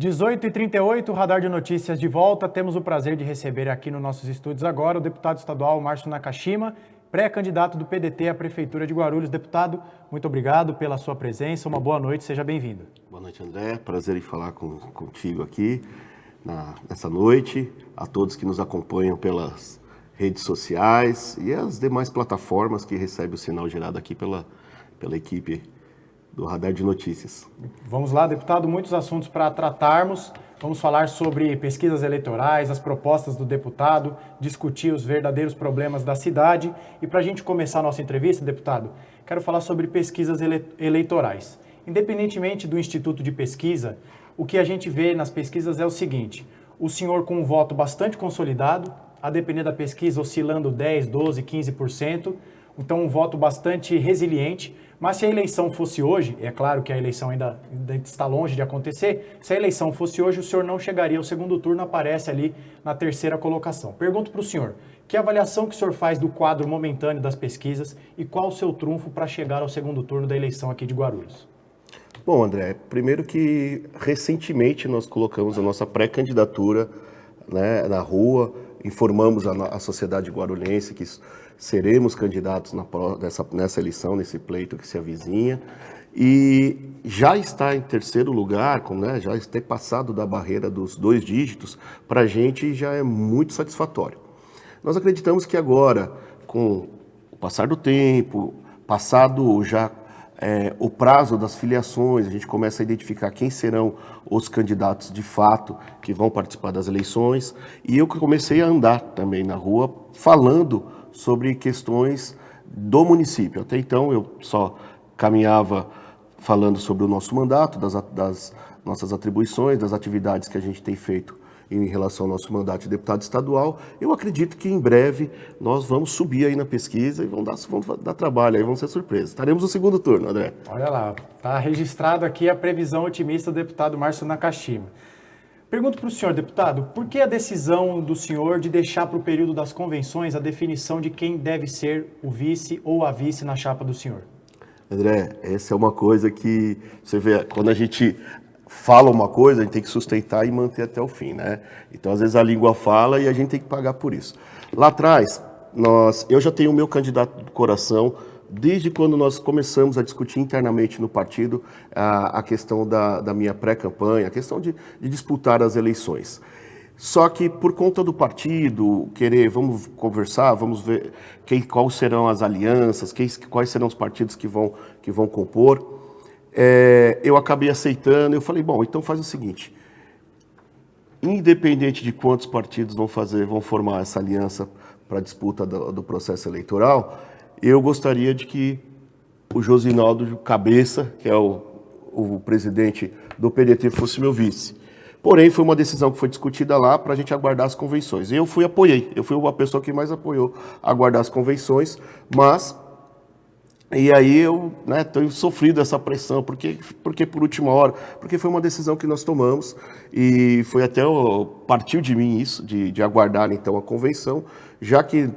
18h38, Radar de Notícias de volta. Temos o prazer de receber aqui nos nossos estúdios agora o deputado estadual Márcio Nakashima, pré-candidato do PDT à Prefeitura de Guarulhos. Deputado, muito obrigado pela sua presença, uma boa noite, seja bem-vindo. Boa noite, André. Prazer em falar contigo aqui nessa noite, a todos que nos acompanham pelas redes sociais e as demais plataformas que recebem o sinal gerado aqui pela equipe do Radar de Notícias. Vamos lá, deputado, muitos assuntos para tratarmos. Vamos falar sobre pesquisas eleitorais, as propostas do deputado, discutir os verdadeiros problemas da cidade. E para a gente começar a nossa entrevista, deputado, quero falar sobre pesquisas eleitorais. Independentemente do Instituto de Pesquisa, o que a gente vê nas pesquisas é o seguinte: o senhor com um voto bastante consolidado, a depender da pesquisa oscilando 10, 12, 15%, então um voto bastante resiliente. Mas se a eleição fosse hoje, é claro que a eleição ainda está longe de acontecer, se a eleição fosse hoje, o senhor não chegaria ao segundo turno, aparece ali na terceira colocação. Pergunto para o senhor, que avaliação que o senhor faz do quadro momentâneo das pesquisas e qual o seu trunfo para chegar ao segundo turno da eleição aqui de Guarulhos? Bom, André, primeiro que recentemente nós colocamos a nossa pré-candidatura, né, na rua, informamos a sociedade guarulhense que seremos candidatos nessa eleição, nesse pleito que se avizinha, e já está em terceiro lugar, já ter passado da barreira dos 2 dígitos, para a gente já é muito satisfatório. Nós acreditamos que agora, com o passar do tempo, passado já o prazo das filiações, a gente começa a identificar quem serão os candidatos de fato que vão participar das eleições, e eu comecei a andar também na rua falando sobre questões do município. Até então eu só caminhava falando sobre o nosso mandato, das nossas atribuições, das atividades que a gente tem feito em relação ao nosso mandato de deputado estadual. Eu acredito que em breve nós vamos subir aí na pesquisa e vamos dar trabalho, aí vamos ser surpresos. Estaremos no segundo turno, André. Olha lá, está registrado aqui a previsão otimista do deputado Márcio Nakashima. Pergunto para o senhor, deputado, por que a decisão do senhor de deixar para o período das convenções a definição de quem deve ser o vice ou a vice na chapa do senhor? André, essa é uma coisa que você vê, quando a gente fala uma coisa, a gente tem que sustentar e manter até o fim, né? Então, às vezes a língua fala e a gente tem que pagar por isso. Lá atrás, eu já tenho o meu candidato do coração, desde quando nós começamos a discutir internamente no partido a questão da minha pré-campanha, a questão de disputar as eleições. Só que por conta do partido, vamos conversar, vamos ver quais serão as alianças, quais serão os partidos que vão compor, eu acabei aceitando. Eu falei, bom, então faz o seguinte, independente de quantos partidos vão formar essa aliança para a disputa do processo eleitoral, eu gostaria de que o Josinaldo Cabeça, que é o presidente do PDT, fosse meu vice. Porém, foi uma decisão que foi discutida lá para a gente aguardar as convenções. Eu fui a pessoa que mais apoiou aguardar as convenções, e aí eu tenho sofrido essa pressão, porque por última hora, porque foi uma decisão que nós tomamos, e foi partiu de mim isso, de aguardar então a convenção, já que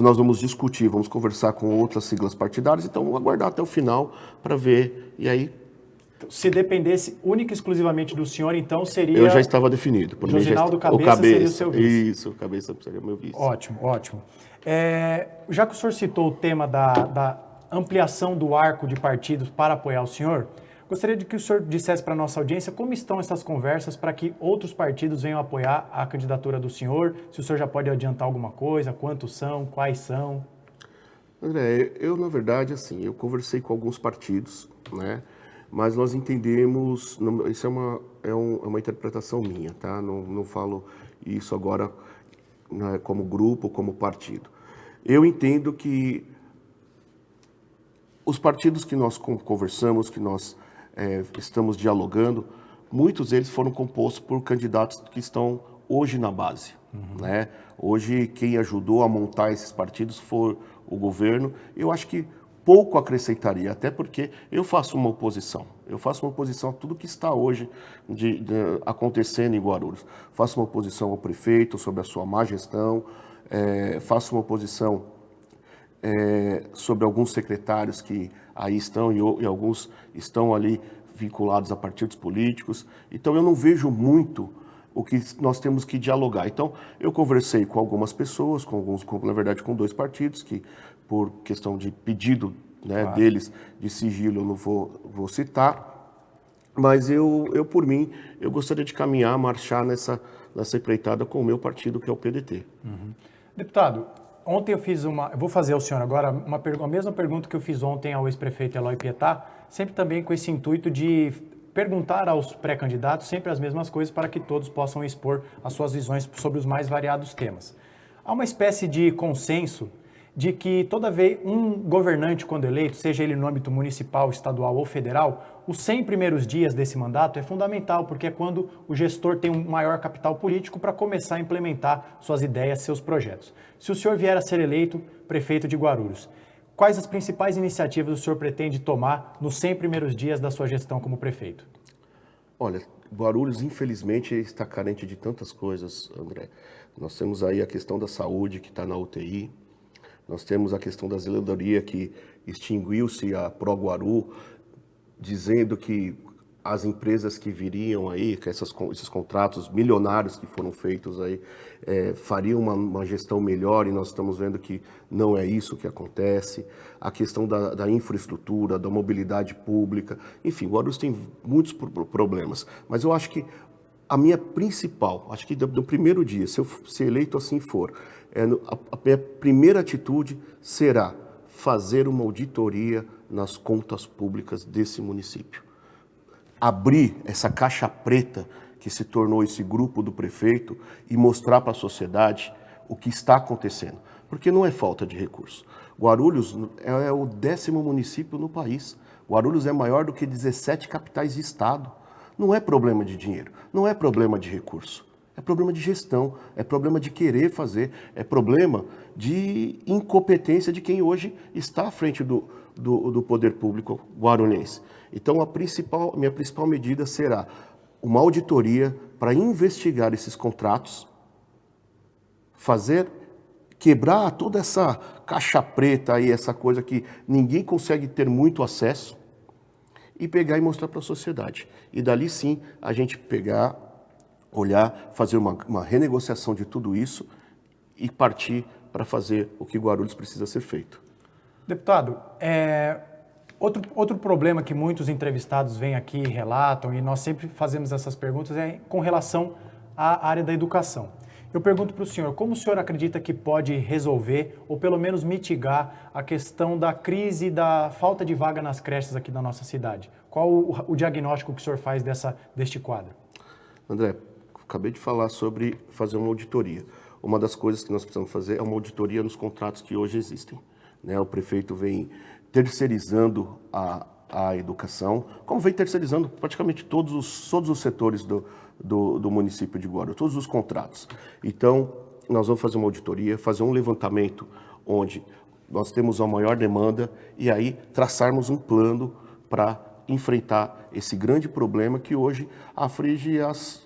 nós vamos discutir, vamos conversar com outras siglas partidárias, então vamos aguardar até o final para ver, e aí... Se dependesse única e exclusivamente do senhor, então seria... Eu já estava definido. Por Josinaldo Cabeça seria o seu vice. Isso, o Cabeça seria meu vice. Ótimo, ótimo. Já que o senhor citou o tema da ampliação do arco de partidos para apoiar o senhor, gostaria de que o senhor dissesse para a nossa audiência como estão essas conversas para que outros partidos venham apoiar a candidatura do senhor, se o senhor já pode adiantar alguma coisa, quantos são, quais são. André, na verdade, eu conversei com alguns partidos, né? Mas nós entendemos, isso é uma interpretação minha, tá? Não falo isso agora, né, como grupo, como partido. Eu entendo que os partidos que nós conversamos, que nós estamos dialogando, muitos deles foram compostos por candidatos que estão hoje na base, né? Hoje, quem ajudou a montar esses partidos foi o governo. Eu acho que pouco acrescentaria, até porque eu faço uma oposição a tudo que está hoje acontecendo em Guarulhos. Faço uma oposição ao prefeito sobre a sua má gestão, faço uma oposição sobre alguns secretários que aí estão e alguns estão ali vinculados a partidos políticos. Então, eu não vejo muito o que nós temos que dialogar. Então, eu conversei com algumas pessoas, na verdade, com 2 partidos, que por questão de pedido, né, claro, deles de sigilo, eu não vou citar, mas eu, por mim, eu gostaria de caminhar, marchar nessa empreitada com o meu partido, que é o PDT. Uhum. Deputado, ontem eu vou fazer ao senhor agora a mesma pergunta que eu fiz ontem ao ex-prefeito Eloy Pietá, sempre também com esse intuito de perguntar aos pré-candidatos sempre as mesmas coisas para que todos possam expor as suas visões sobre os mais variados temas. Há uma espécie de consenso de que toda vez um governante, quando eleito, seja ele no âmbito municipal, estadual ou federal, os 100 primeiros dias desse mandato é fundamental, porque é quando o gestor tem um maior capital político para começar a implementar suas ideias, seus projetos. Se o senhor vier a ser eleito prefeito de Guarulhos, quais as principais iniciativas o senhor pretende tomar nos 100 primeiros dias da sua gestão como prefeito? Olha, Guarulhos, infelizmente, está carente de tantas coisas, André. Nós temos aí a questão da saúde, que está na UTI. Nós temos a questão da zeladoria, que extinguiu-se a ProGuaru, dizendo que as empresas que viriam aí, que esses contratos milionários que foram feitos aí, fariam uma gestão melhor, e nós estamos vendo que não é isso que acontece. A questão da infraestrutura, da mobilidade pública, enfim, Guarulhos tem muitos problemas. Mas eu acho que a minha principal, acho que do primeiro dia, se eu ser eleito assim for, a minha primeira atitude será fazer uma auditoria nas contas públicas desse município. Abrir essa caixa preta que se tornou esse grupo do prefeito e mostrar para a sociedade o que está acontecendo. Porque não é falta de recursos. Guarulhos é o 10º município no país. Guarulhos é maior do que 17 capitais de estado. Não é problema de dinheiro, não é problema de recurso. É problema de gestão, é problema de querer fazer, é problema de incompetência de quem hoje está à frente do poder público guarulhense. Então, minha principal medida será uma auditoria para investigar esses contratos, quebrar toda essa caixa preta aí, essa coisa que ninguém consegue ter muito acesso, e pegar e mostrar para a sociedade. E dali sim, a gente olhar, fazer uma renegociação de tudo isso e partir para fazer o que Guarulhos precisa ser feito. Deputado, outro problema que muitos entrevistados vêm aqui e relatam, e nós sempre fazemos essas perguntas, é com relação à área da educação. Eu pergunto para o senhor, como o senhor acredita que pode resolver, ou pelo menos mitigar, a questão da crise da falta de vaga nas creches aqui da nossa cidade? Qual o diagnóstico que o senhor faz deste quadro? André, acabei de falar sobre fazer uma auditoria. Uma das coisas que nós precisamos fazer é uma auditoria nos contratos que hoje existem. O prefeito vem terceirizando a educação, como vem terceirizando praticamente todos os setores do município de Guarulhos, todos os contratos. Então, nós vamos fazer uma auditoria, fazer um levantamento onde nós temos a maior demanda e aí traçarmos um plano para enfrentar esse grande problema que hoje aflige as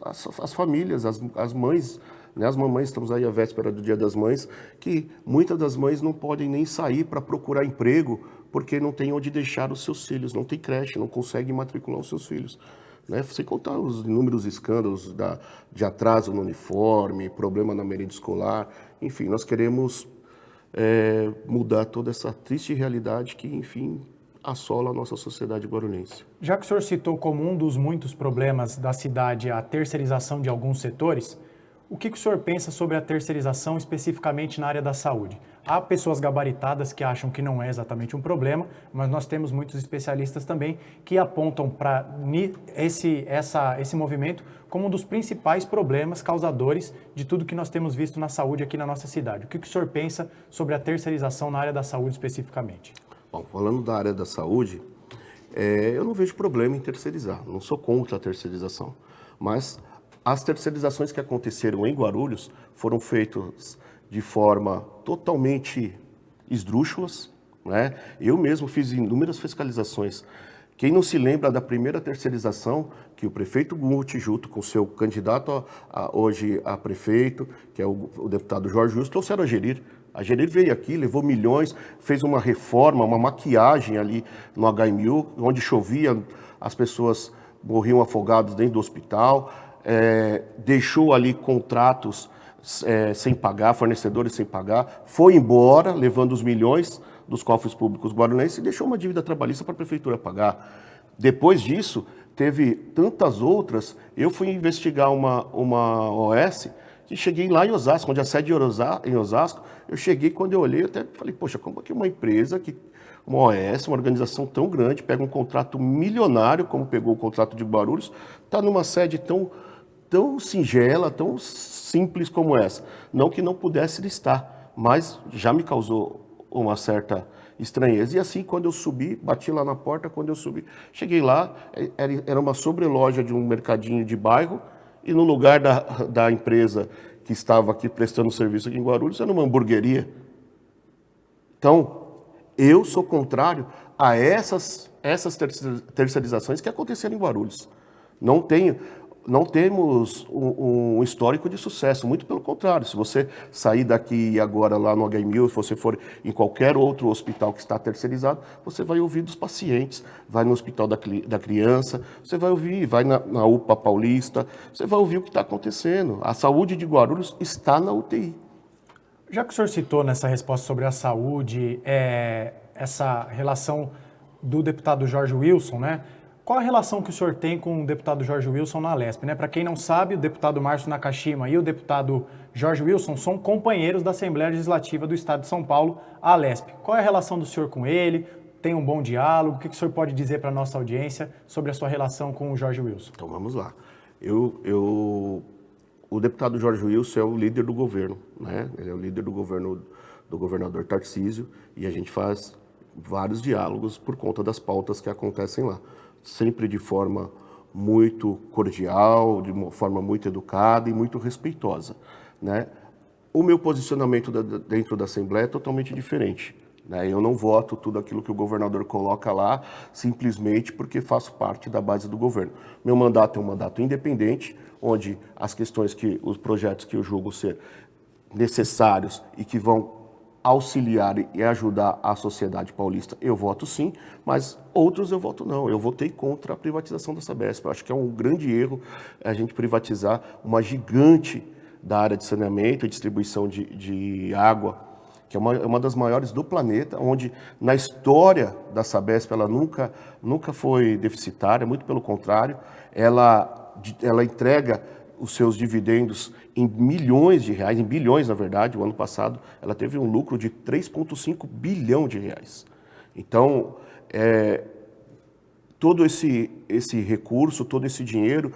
famílias, as mães, né? As mamães, estamos aí à véspera do Dia das Mães, que muitas das mães não podem nem sair para procurar emprego porque não tem onde deixar os seus filhos, não tem creche, não conseguem matricular os seus filhos. Sem contar os inúmeros escândalos de atraso no uniforme, problema na merenda escolar, enfim, nós queremos mudar toda essa triste realidade que, enfim, assola a nossa sociedade guarulhense. Já que o senhor citou como um dos muitos problemas da cidade a terceirização de alguns setores, o que o senhor pensa sobre a terceirização especificamente na área da saúde? Há pessoas gabaritadas que acham que não é exatamente um problema, mas nós temos muitos especialistas também que apontam para esse movimento como um dos principais problemas causadores de tudo que nós temos visto na saúde aqui na nossa cidade. O que o senhor pensa sobre a terceirização na área da saúde especificamente? Bom, falando da área da saúde, eu não vejo problema em terceirizar, não sou contra a terceirização, mas as terceirizações que aconteceram em Guarulhos foram feitas de forma totalmente esdrúxulas, né? Eu mesmo fiz inúmeras fiscalizações. Quem não se lembra da primeira terceirização que o prefeito Guti, junto com o seu candidato hoje a prefeito, que é o deputado Jorge Justo, trouxeram a Gerir. A Gerir veio aqui, levou milhões, fez uma reforma, uma maquiagem ali no HMU, onde chovia as pessoas morriam afogadas dentro do hospital, deixou ali contratos sem pagar, fornecedores sem pagar, foi embora, levando os milhões dos cofres públicos guarulhenses e deixou uma dívida trabalhista para a prefeitura pagar. Depois disso, teve tantas outras. Eu fui investigar uma OS e cheguei lá em Osasco, onde a sede em Osasco. Eu cheguei, quando eu olhei, eu até falei, poxa, como que uma empresa, uma OS, uma organização tão grande, pega um contrato milionário, como pegou o contrato de Guarulhos, está numa sede tão singela, tão simples como essa. Não que não pudesse listar, mas já me causou uma certa estranheza. E assim, quando eu subi, bati lá na porta, quando eu subi, cheguei lá, era uma sobreloja de um mercadinho de bairro, e no lugar da empresa que estava aqui prestando serviço aqui em Guarulhos, era uma hamburgueria. Então, eu sou contrário a essas terceirizações que aconteceram em Guarulhos. Não temos um histórico de sucesso, muito pelo contrário. Se você sair daqui agora lá no HMU, se você for em qualquer outro hospital que está terceirizado, você vai ouvir dos pacientes, vai no hospital da criança, você vai ouvir, vai na UPA Paulista, você vai ouvir o que está acontecendo. A saúde de Guarulhos está na UTI. Já que o senhor citou nessa resposta sobre a saúde, essa relação do deputado Jorge Wilson, né? Qual a relação que o senhor tem com o deputado Jorge Wilson na Alesp, né? Para quem não sabe, o deputado Márcio Nakashima e o deputado Jorge Wilson são companheiros da Assembleia Legislativa do Estado de São Paulo, a Alesp. Qual é a relação do senhor com ele? Tem um bom diálogo? O que o senhor pode dizer para a nossa audiência sobre a sua relação com o Jorge Wilson? Então vamos lá. O deputado Jorge Wilson é o líder do governo, né? Ele é o líder do governo do governador Tarcísio, e a gente faz vários diálogos por conta das pautas que acontecem lá. Sempre de forma muito cordial, de uma forma muito educada e muito respeitosa, né? O meu posicionamento dentro da Assembleia é totalmente diferente, né? Eu não voto tudo aquilo que o governador coloca lá simplesmente porque faço parte da base do governo. Meu mandato é um mandato independente, onde os projetos que eu julgo ser necessários e que vão auxiliar e ajudar a sociedade paulista, eu voto sim, mas outros eu voto não. Eu votei contra a privatização da Sabesp. Eu acho que é um grande erro a gente privatizar uma gigante da área de saneamento e distribuição de água, que é uma das maiores do planeta, onde na história da Sabesp ela nunca foi deficitária, muito pelo contrário, ela entrega os seus dividendos em milhões de reais, em bilhões na verdade. O ano passado ela teve um lucro de 3,5 bilhão de reais. Então, todo esse recurso, todo esse dinheiro,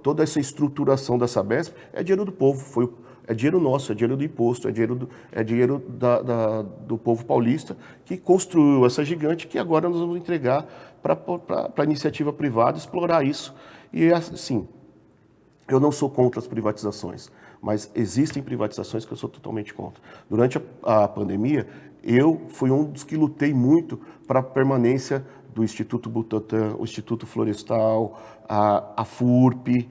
toda essa estruturação da Sabesp é dinheiro do povo, é dinheiro nosso, é dinheiro do imposto, é dinheiro do povo paulista que construiu essa gigante, que agora nós vamos entregar para a iniciativa privada explorar isso. E assim, eu não sou contra as privatizações, mas existem privatizações que eu sou totalmente contra. Durante a pandemia, eu fui um dos que lutei muito para a permanência do Instituto Butantan, o Instituto Florestal, a FURP.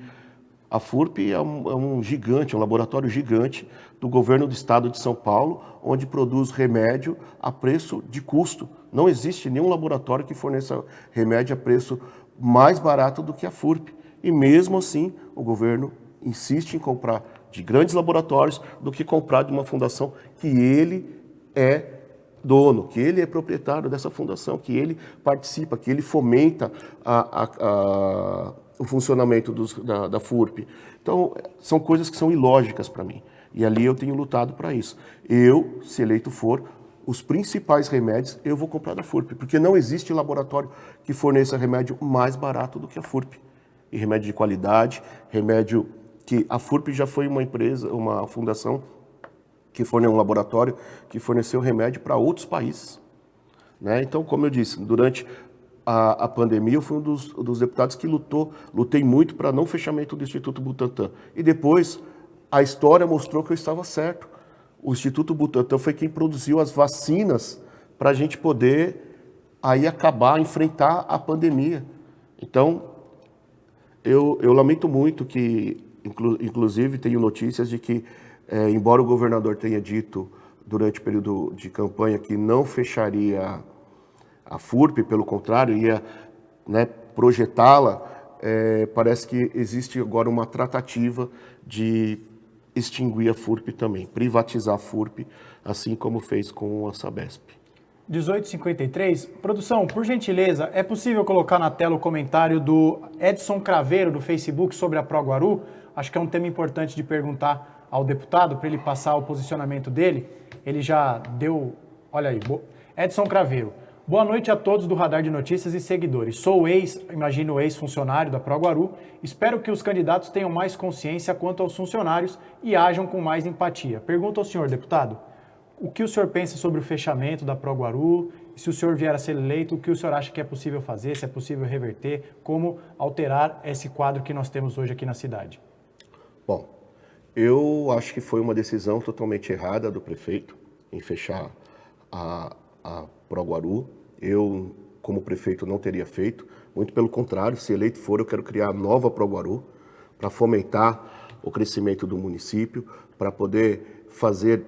A FURP é um gigante, um laboratório gigante do governo do estado de São Paulo, onde produz remédio a preço de custo. Não existe nenhum laboratório que forneça remédio a preço mais barato do que a FURP. E mesmo assim, o governo insiste em comprar de grandes laboratórios do que comprar de uma fundação que ele é dono, que ele é proprietário dessa fundação, que ele participa, que ele fomenta o funcionamento da FURP. Então, são coisas que são ilógicas para mim. E ali eu tenho lutado para isso. Eu, se eleito for, os principais remédios eu vou comprar da FURP, porque não existe laboratório que forneça remédio mais barato do que a FURP. E remédio de qualidade, remédio que a FURP já foi uma empresa, uma fundação que forneceu um laboratório que forneceu remédio para outros países, né? Então, como eu disse, durante a pandemia eu fui um dos deputados que lutei muito para não fechamento do Instituto Butantan. E depois a história mostrou que eu estava certo. O Instituto Butantan foi quem produziu as vacinas para a gente poder aí enfrentar a pandemia. Então, eu lamento muito que, inclusive, tenho notícias de que, embora o governador tenha dito durante o período de campanha que não fecharia a FURP, pelo contrário, ia, né, projetá-la, parece que existe agora uma tratativa de extinguir a FURP também, privatizar a FURP, assim como fez com a Sabesp. 1853. Produção, por gentileza, é possível colocar na tela o comentário do Edson Craveiro, do Facebook, sobre a ProGuaru? Acho que é um tema importante de perguntar ao deputado, para ele passar o posicionamento dele. Ele já deu... Olha aí, Edson Craveiro. Boa noite a todos do Radar de Notícias e seguidores. Sou imagino ex-funcionário da ProGuaru. Espero que os candidatos tenham mais consciência quanto aos funcionários e ajam com mais empatia. Pergunto ao senhor, deputado, o que o senhor pensa sobre o fechamento da ProGuaru? Se o senhor vier a ser eleito, o que o senhor acha que é possível fazer, se é possível reverter, como alterar esse quadro que nós temos hoje aqui na cidade? Bom, eu acho que foi uma decisão totalmente errada do prefeito em fechar a ProGuaru. Eu, como prefeito, não teria feito. Muito pelo contrário, se eleito for, eu quero criar a nova ProGuaru para fomentar o crescimento do município, para poder fazer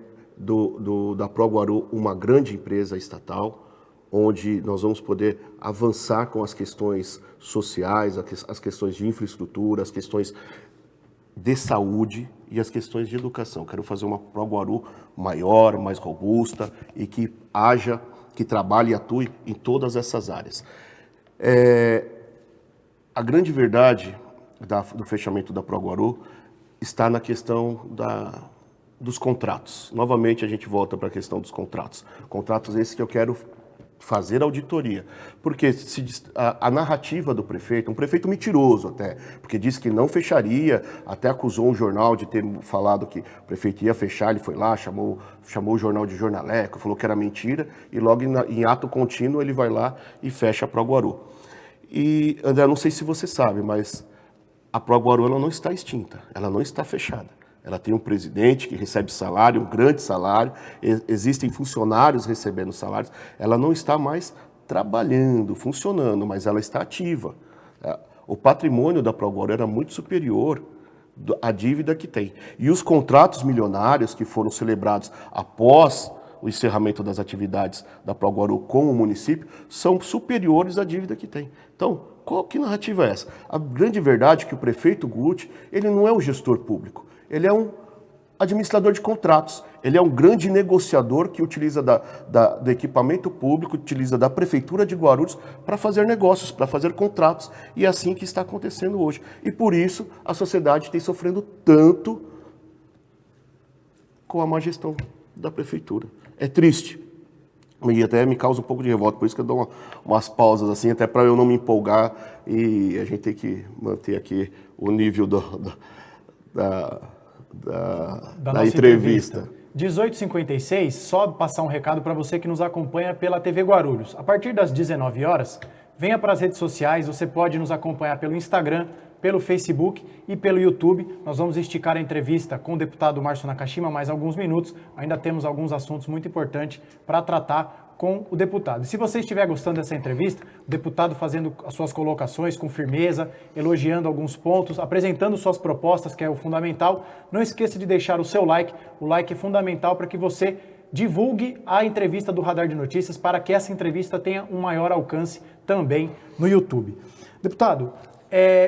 da ProGuaru uma grande empresa estatal, onde nós vamos poder avançar com as questões sociais, as questões de infraestrutura, as questões de saúde e as questões de educação. Quero fazer uma ProGuaru maior, mais robusta e que trabalhe e atue em todas essas áreas. A grande verdade do fechamento da ProGuaru está na questão dos contratos. Novamente, a gente volta para a questão dos contratos. Contratos esses que eu quero fazer auditoria. Porque a narrativa do prefeito, um prefeito mentiroso até, porque disse que não fecharia, até acusou um jornal de ter falado que o prefeito ia fechar, ele foi lá, chamou o jornal de jornaleco, falou que era mentira, e logo em ato contínuo ele vai lá e fecha a ProGuaru. E, André, não sei se você sabe, mas a ProGuaru ela não está extinta, ela não está fechada. Ela tem um presidente que recebe salário, um grande salário, existem funcionários recebendo salários. Ela não está mais trabalhando, funcionando, mas ela está ativa. O patrimônio da ProGuaru era muito superior à dívida que tem. E os contratos milionários que foram celebrados após o encerramento das atividades da ProGuaru com o município são superiores à dívida que tem. Então, que narrativa é essa? A grande verdade é que o prefeito Guti, ele não é um gestor público. Ele é um administrador de contratos, ele é um grande negociador que utiliza do equipamento público, utiliza da Prefeitura de Guarulhos para fazer negócios, para fazer contratos, e é assim que está acontecendo hoje. E por isso a sociedade tem sofrendo tanto com a má gestão da Prefeitura. É triste, e até me causa um pouco de revolta, por isso que eu dou umas pausas assim, até para eu não me empolgar, e a gente tem que manter aqui o nível da entrevista. 18h56, só passar um recado para você que nos acompanha pela TV Guarulhos. A partir das 19 horas, venha para as redes sociais, você pode nos acompanhar pelo Instagram, pelo Facebook e pelo YouTube. Nós vamos esticar a entrevista com o deputado Márcio Nakashima mais alguns minutos. Ainda temos alguns assuntos muito importantes para tratar com o deputado. E se você estiver gostando dessa entrevista, o deputado fazendo as suas colocações com firmeza, elogiando alguns pontos, apresentando suas propostas, que é o fundamental, não esqueça de deixar o seu like. O like é fundamental para que você divulgue a entrevista do Radar de Notícias, para que essa entrevista tenha um maior alcance também no YouTube. Deputado,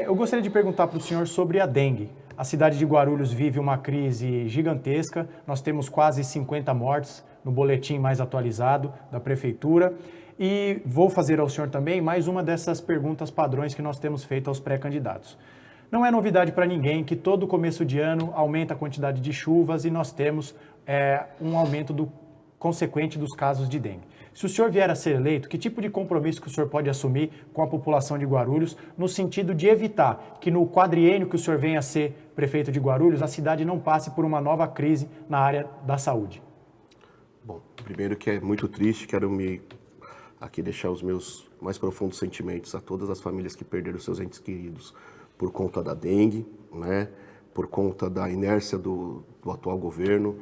eu gostaria de perguntar para o senhor sobre a dengue. A cidade de Guarulhos vive uma crise gigantesca, nós temos quase 50 mortes no boletim mais atualizado da Prefeitura. E vou fazer ao senhor também mais uma dessas perguntas padrões que nós temos feito aos pré-candidatos. Não é novidade para ninguém que todo começo de ano aumenta a quantidade de chuvas e nós temos um aumento consequente dos casos de dengue. Se o senhor vier a ser eleito, que tipo de compromisso que o senhor pode assumir com a população de Guarulhos, no sentido de evitar que no quadriênio que o senhor venha a ser prefeito de Guarulhos, a cidade não passe por uma nova crise na área da saúde? Bom, primeiro que é muito triste, quero aqui deixar os meus mais profundos sentimentos a todas as famílias que perderam seus entes queridos por conta da dengue, né, por conta da inércia do atual governo.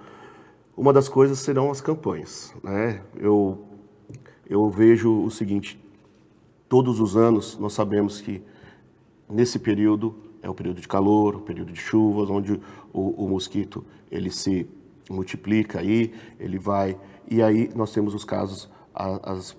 Uma das coisas serão as campanhas, né? Eu vejo o seguinte: todos os anos nós sabemos que nesse período é o período de calor, o período de chuvas, onde o mosquito ele se multiplica aí, ele vai, e aí nós temos os casos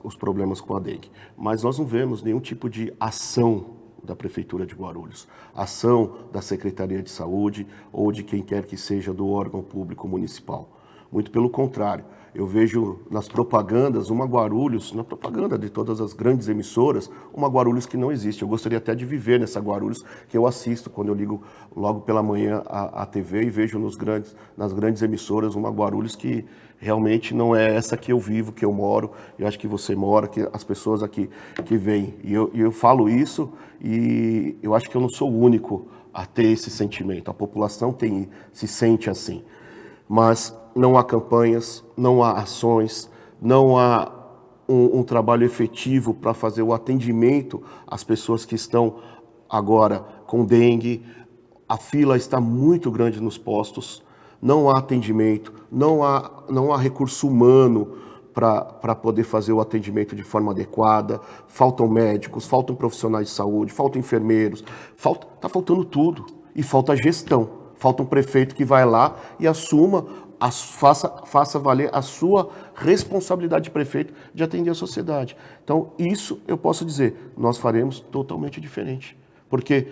os problemas com a dengue. Mas nós não vemos nenhum tipo de ação da Prefeitura de Guarulhos, ação da Secretaria de Saúde ou de quem quer que seja do órgão público municipal. Muito pelo contrário, eu vejo nas propagandas uma Guarulhos, na propaganda de todas as grandes emissoras, uma Guarulhos que não existe. Eu gostaria até de viver nessa Guarulhos que eu assisto quando eu ligo logo pela manhã a TV e vejo nas grandes emissoras uma Guarulhos que realmente não é essa que eu vivo, que eu moro. Eu acho que você mora, que as pessoas aqui que vêm. E eu falo isso e eu acho que eu não sou o único a ter esse sentimento. A população se sente assim. Mas não há campanhas, não há ações, não há um trabalho efetivo para fazer o atendimento às pessoas que estão agora com dengue. A fila está muito grande nos postos, não há atendimento, não há recurso humano para poder fazer o atendimento de forma adequada. Faltam médicos, faltam profissionais de saúde, faltam enfermeiros, está faltando tudo. E falta gestão. Falta um prefeito que vai lá e assuma, faça valer a sua responsabilidade de prefeito de atender a sociedade. Então, isso eu posso dizer, nós faremos totalmente diferente. Porque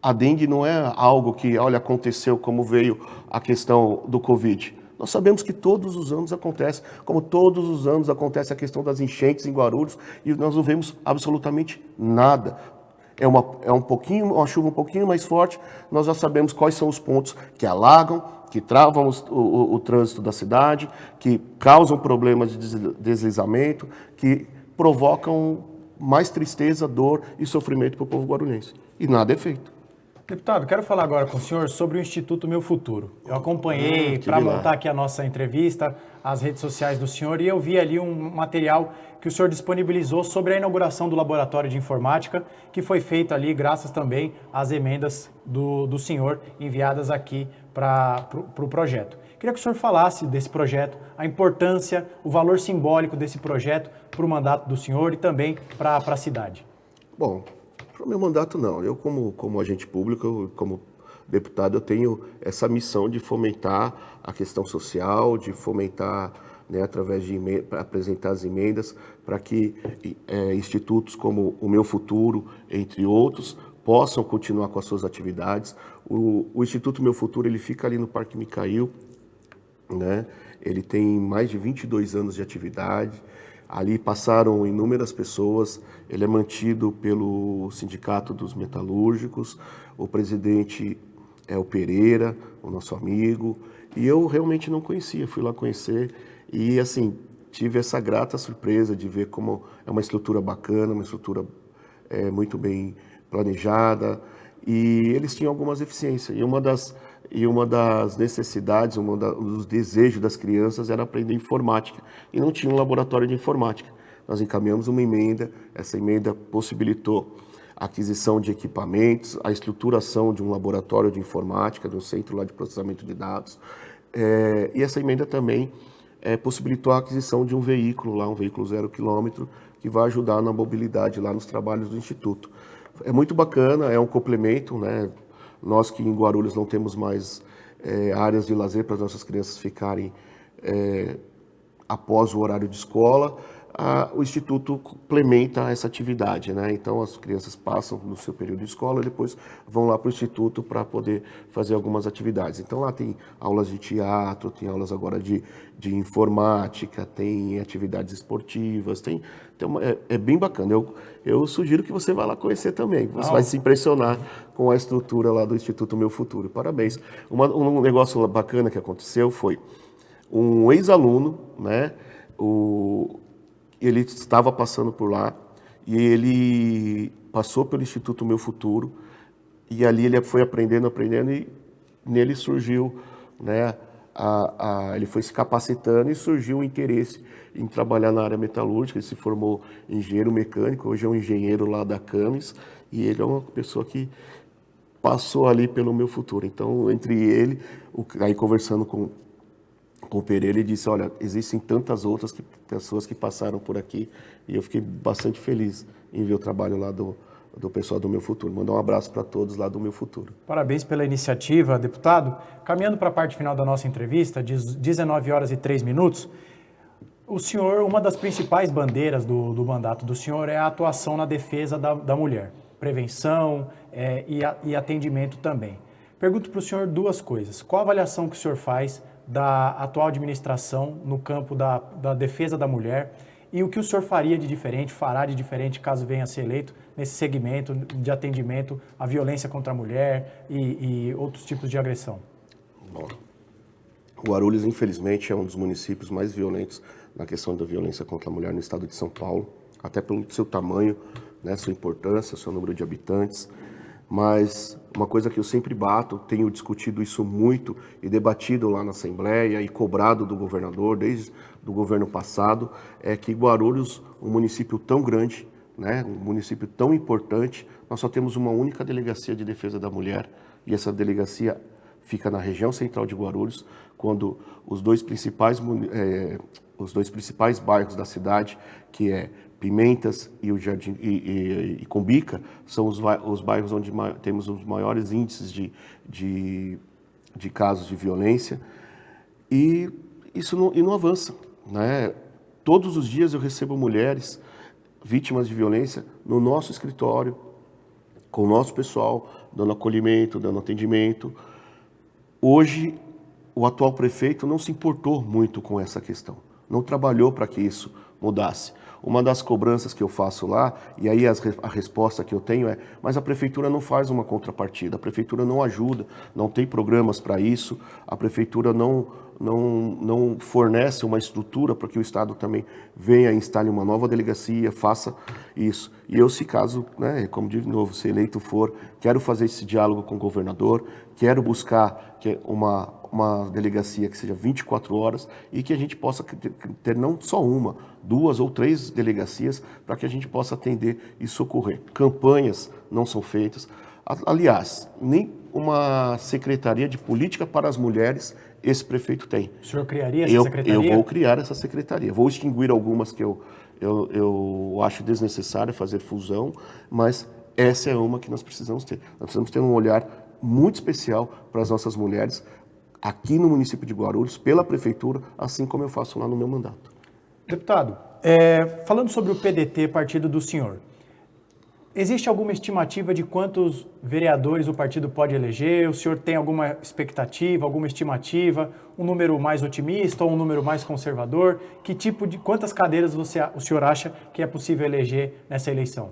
a dengue não é algo que, olha, aconteceu como veio a questão do Covid. Nós sabemos que todos os anos acontece, como todos os anos acontece a questão das enchentes em Guarulhos e nós não vemos absolutamente nada. É uma chuva um pouquinho mais forte, nós já sabemos quais são os pontos que alagam, que travam o trânsito da cidade, que causam problemas de deslizamento, que provocam mais tristeza, dor e sofrimento para o povo guarulhense. E nada é feito. Deputado, quero falar agora com o senhor sobre o Instituto Meu Futuro. Eu acompanhei para montar aqui a nossa entrevista, as redes sociais do senhor, e eu vi ali um material que o senhor disponibilizou sobre a inauguração do Laboratório de Informática, que foi feito ali graças também às emendas do senhor enviadas aqui para o projeto. Queria que o senhor falasse desse projeto, a importância, o valor simbólico desse projeto para o mandato do senhor e também para a cidade. Bom, para o meu mandato não. Eu como agente público, como deputado, eu tenho essa missão de fomentar a questão social, de fomentar, né, através de apresentar as emendas para que institutos como o Meu Futuro, entre outros, possam continuar com as suas atividades. O Instituto Meu Futuro ele fica ali no Parque Micail, né? Ele tem mais de 22 anos de atividade. Ali passaram inúmeras pessoas, ele é mantido pelo Sindicato dos Metalúrgicos, o presidente é o Pereira, o nosso amigo, e eu realmente não conhecia, fui lá conhecer e, assim, tive essa grata surpresa de ver como é uma estrutura bacana, uma estrutura muito bem planejada, e eles tinham algumas deficiências, e uma das necessidades, um dos desejos das crianças era aprender informática, e não tinha um laboratório de informática. Nós encaminhamos uma emenda, essa emenda possibilitou a aquisição de equipamentos, a estruturação de um laboratório de informática, de um centro lá de processamento de dados, e essa emenda também possibilitou a aquisição de um veículo, um veículo 0 quilômetro, que vai ajudar na mobilidade lá nos trabalhos do Instituto. É muito bacana, é um complemento, né? Nós que em Guarulhos não temos mais áreas de lazer para as nossas crianças ficarem após o horário de escola, o Instituto complementa essa atividade, né? Então as crianças passam no seu período de escola e depois vão lá para o Instituto para poder fazer algumas atividades. Então lá tem aulas de teatro, tem aulas agora de informática, tem atividades esportivas, é bem bacana. Eu sugiro que você vá lá conhecer também, você vai se impressionar com a estrutura lá do Instituto Meu Futuro. Parabéns. Um negócio bacana que aconteceu foi um ex-aluno, né? Ele estava passando por lá e ele passou pelo Instituto Meu Futuro e ali ele foi aprendendo e nele surgiu, né, ele foi se capacitando e surgiu o interesse em trabalhar na área metalúrgica. Ele se formou engenheiro mecânico, hoje é um engenheiro lá da Camis e ele é uma pessoa que passou ali pelo Meu Futuro. Então, entre ele, aí conversando com o Pereira, ele disse, olha, existem tantas outras pessoas que passaram por aqui e eu fiquei bastante feliz em ver o trabalho lá do pessoal do Meu Futuro. Mandar um abraço para todos lá do Meu Futuro. Parabéns pela iniciativa, deputado. Caminhando para a parte final da nossa entrevista, 19 horas e 3 minutos, O senhor, uma das principais bandeiras do mandato do senhor é a atuação na defesa da mulher, prevenção e atendimento também. Pergunto para o senhor duas coisas. Qual a avaliação que o senhor faz da atual administração no campo da defesa da mulher e o que o senhor faria de diferente, fará de diferente caso venha a ser eleito nesse segmento de atendimento à violência contra a mulher e outros tipos de agressão? Bom, Guarulhos, infelizmente, é um dos municípios mais violentos na questão da violência contra a mulher no estado de São Paulo, até pelo seu tamanho, né, sua importância, seu número de habitantes. Mas uma coisa que eu sempre bato, tenho discutido isso muito e debatido lá na Assembleia e cobrado do governador desde o governo passado, é que Guarulhos, um município tão grande, né, um município tão importante, nós só temos uma única delegacia de defesa da mulher e essa delegacia fica na região central de Guarulhos, quando os dois principais bairros da cidade, que é Pimentas e o Jardim e Cumbica, são os bairros onde temos os maiores índices de casos de violência, e isso não avança, né? Todos os dias eu recebo mulheres vítimas de violência no nosso escritório, com o nosso pessoal, dando acolhimento, dando atendimento. Hoje, o atual prefeito não se importou muito com essa questão, não trabalhou para que isso mudasse. Uma das cobranças que eu faço lá, e aí a resposta que eu tenho é, mas a prefeitura não faz uma contrapartida, a prefeitura não ajuda, não tem programas para isso, a prefeitura não fornece uma estrutura para que o Estado também venha e instale uma nova delegacia, faça isso. E eu, se caso, né, como de novo, se eleito for, quero fazer esse diálogo com o governador, quero buscar uma delegacia que seja 24 horas e que a gente possa ter não só uma, 2 ou 3 delegacias para que a gente possa atender e socorrer. Campanhas não são feitas. Aliás, nem uma secretaria de política para as mulheres esse prefeito tem. O senhor criaria essa secretaria? Eu vou criar essa secretaria. Vou extinguir algumas que eu acho desnecessário fazer fusão, mas essa é uma que nós precisamos ter. Nós precisamos ter um olhar muito especial para as nossas mulheres aqui no município de Guarulhos, pela prefeitura, assim como eu faço lá no meu mandato. Deputado, falando sobre o PDT, partido do senhor, existe alguma estimativa de quantos vereadores o partido pode eleger? O senhor tem alguma expectativa, alguma estimativa, um número mais otimista ou um número mais conservador? Quantas cadeiras o senhor acha que é possível eleger nessa eleição?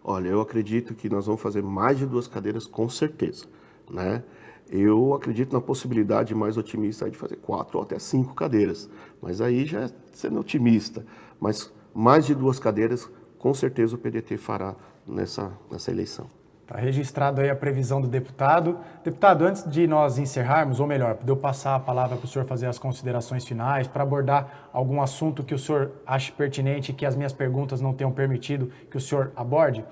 Olha, eu acredito que nós vamos fazer mais de 2 cadeiras, com certeza, né? Eu acredito na possibilidade mais otimista de fazer 4 ou até 5 cadeiras, mas aí já é sendo otimista. Mas mais de 2 cadeiras, com certeza o PDT fará nessa eleição. Está registrado aí a previsão do deputado. Deputado, antes de nós encerrarmos, ou melhor, de eu passar a palavra para o senhor fazer as considerações finais, para abordar algum assunto que o senhor ache pertinente e que as minhas perguntas não tenham permitido que o senhor aborde,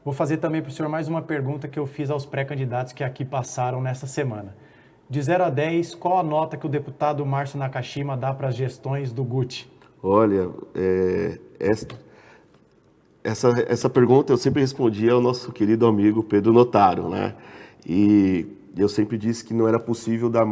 vou fazer também para o senhor mais uma pergunta que eu fiz aos pré-candidatos que aqui passaram nessa semana. De 0 a 10, qual a nota que o deputado Márcio Nakashima dá para as gestões do Guti? Olha, essa pergunta eu sempre respondi ao nosso querido amigo Pedro Notaro, né? E eu sempre disse que não era possível dar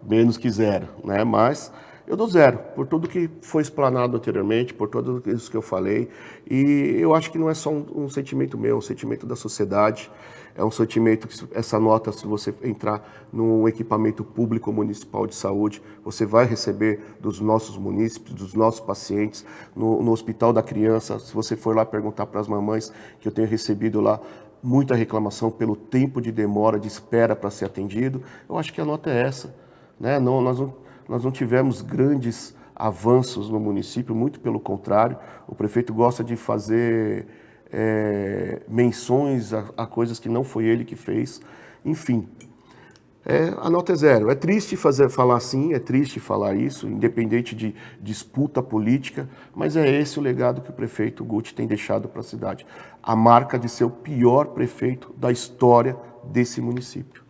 menos que 0, né? Mas eu dou 0, por tudo que foi explanado anteriormente, por tudo isso que eu falei. E eu acho que não é só um sentimento meu, é um sentimento da sociedade. É um sentimento que essa nota, se você entrar num equipamento público municipal de saúde, você vai receber dos nossos munícipes, dos nossos pacientes, no Hospital da Criança. Se você for lá perguntar para as mamães, que eu tenho recebido lá muita reclamação pelo tempo de demora, de espera para ser atendido, eu acho que a nota é essa, né? Nós não tivemos grandes avanços no município, muito pelo contrário. O prefeito gosta de fazer menções a coisas que não foi ele que fez. Enfim, a nota é 0. É triste falar assim, é triste falar isso, independente de disputa política, mas é esse o legado que o prefeito Guti tem deixado para a cidade. A marca de ser o pior prefeito da história desse município.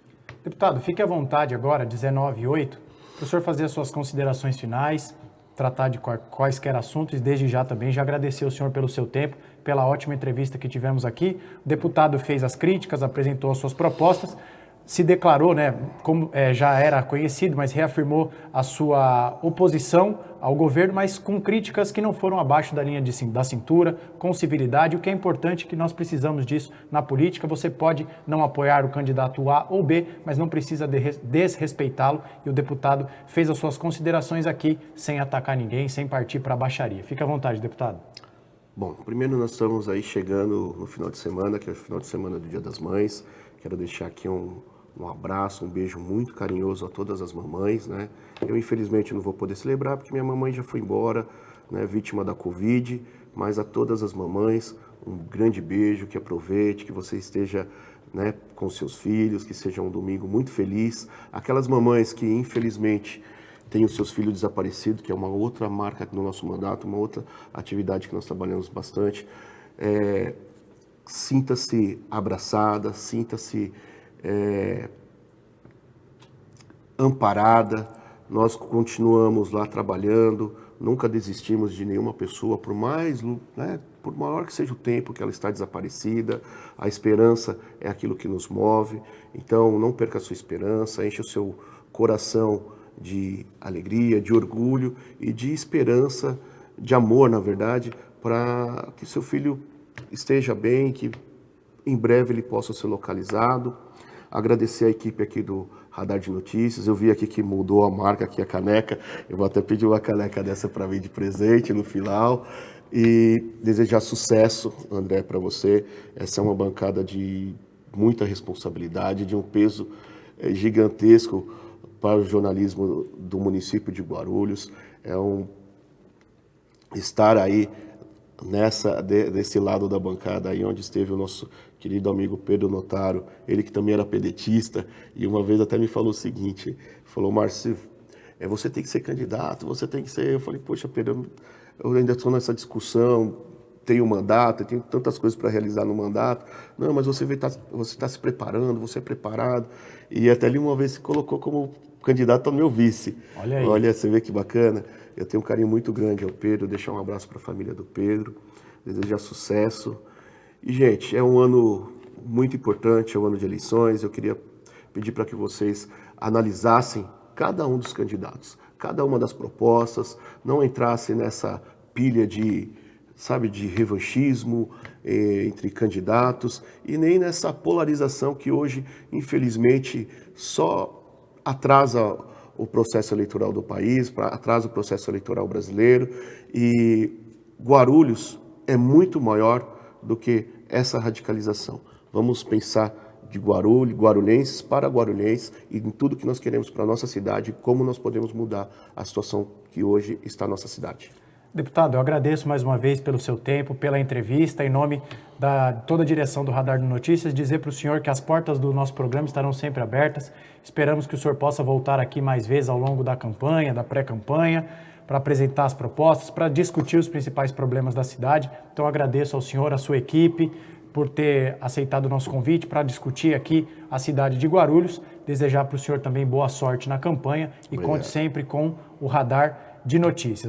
Deputado, fique à vontade agora, 19h08, para o senhor fazer as suas considerações finais, tratar de quaisquer assuntos, e desde já também já agradecer ao senhor pelo seu tempo, pela ótima entrevista que tivemos aqui. O deputado fez as críticas, apresentou as suas propostas. se declarou, né, como já era conhecido, mas reafirmou a sua oposição ao governo, mas com críticas que não foram abaixo da linha da cintura, com civilidade. O que é importante, que nós precisamos disso na política. Você pode não apoiar o candidato A ou B, mas não precisa desrespeitá-lo, e o deputado fez as suas considerações aqui, sem atacar ninguém, sem partir para a baixaria. Fique à vontade, deputado. Bom, primeiro nós estamos aí chegando no final de semana, que é o final de semana do Dia das Mães. Quero deixar aqui um abraço, um beijo muito carinhoso a todas as mamães, né? Eu, infelizmente, não vou poder celebrar porque minha mamãe já foi embora, né, vítima da Covid, mas a todas as mamães, um grande beijo, que aproveite, que você esteja, né, com seus filhos, que seja um domingo muito feliz. Aquelas mamães que, infelizmente, têm os seus filhos desaparecidos, que é uma outra marca no nosso mandato, uma outra atividade que nós trabalhamos bastante, sinta-se abraçada, sinta-se amparada. Nós continuamos lá trabalhando, nunca desistimos de nenhuma pessoa, por mais, né, por maior que seja o tempo que ela está desaparecida. A esperança é aquilo que nos move, então não perca a sua esperança, enche o seu coração de alegria, de orgulho e de esperança, de amor, na verdade, para que seu filho esteja bem, que em breve ele possa ser localizado. Agradecer a equipe aqui do Radar de Notícias. Eu vi aqui que mudou a marca, aqui a caneca. Eu vou até pedir uma caneca dessa para mim de presente no final. E desejar sucesso, André, para você. Essa é uma bancada de muita responsabilidade, de um peso gigantesco para o jornalismo do município de Guarulhos. Estar aí desse lado da bancada aí onde esteve o nosso querido amigo Pedro Notaro, ele que também era pedetista, e uma vez até me falou o seguinte, falou: Márcio, você tem que ser candidato, você tem que ser... Eu falei: poxa, Pedro, eu ainda estou nessa discussão, tenho mandato, tenho tantas coisas para realizar no mandato. Não, mas você está se preparando, você é preparado. E até ali uma vez se colocou como candidato ao meu vice. Olha aí. Olha, você vê que bacana. Eu tenho um carinho muito grande ao Pedro, deixar um abraço para a família do Pedro, desejar sucesso. E, gente, é um ano muito importante, é um ano de eleições. Eu queria pedir para que vocês analisassem cada um dos candidatos, cada uma das propostas, não entrassem nessa pilha de revanchismo entre candidatos e nem nessa polarização que hoje, infelizmente, só atrasa o processo eleitoral do país, atrasa o processo eleitoral brasileiro. E Guarulhos é muito maior do que essa radicalização. Vamos pensar de guarulhenses para guarulhenses e em tudo que nós queremos para a nossa cidade, como nós podemos mudar a situação que hoje está na nossa cidade. Deputado, eu agradeço mais uma vez pelo seu tempo, pela entrevista, em nome de toda a direção do Radar de Notícias, dizer para o senhor que as portas do nosso programa estarão sempre abertas. Esperamos que o senhor possa voltar aqui mais vezes ao longo da campanha, da pré-campanha, para apresentar as propostas, para discutir os principais problemas da cidade. Então, agradeço ao senhor, à sua equipe, por ter aceitado o nosso convite para discutir aqui a cidade de Guarulhos. Desejar para o senhor também boa sorte na campanha e Conte sempre com o Radar de Notícias.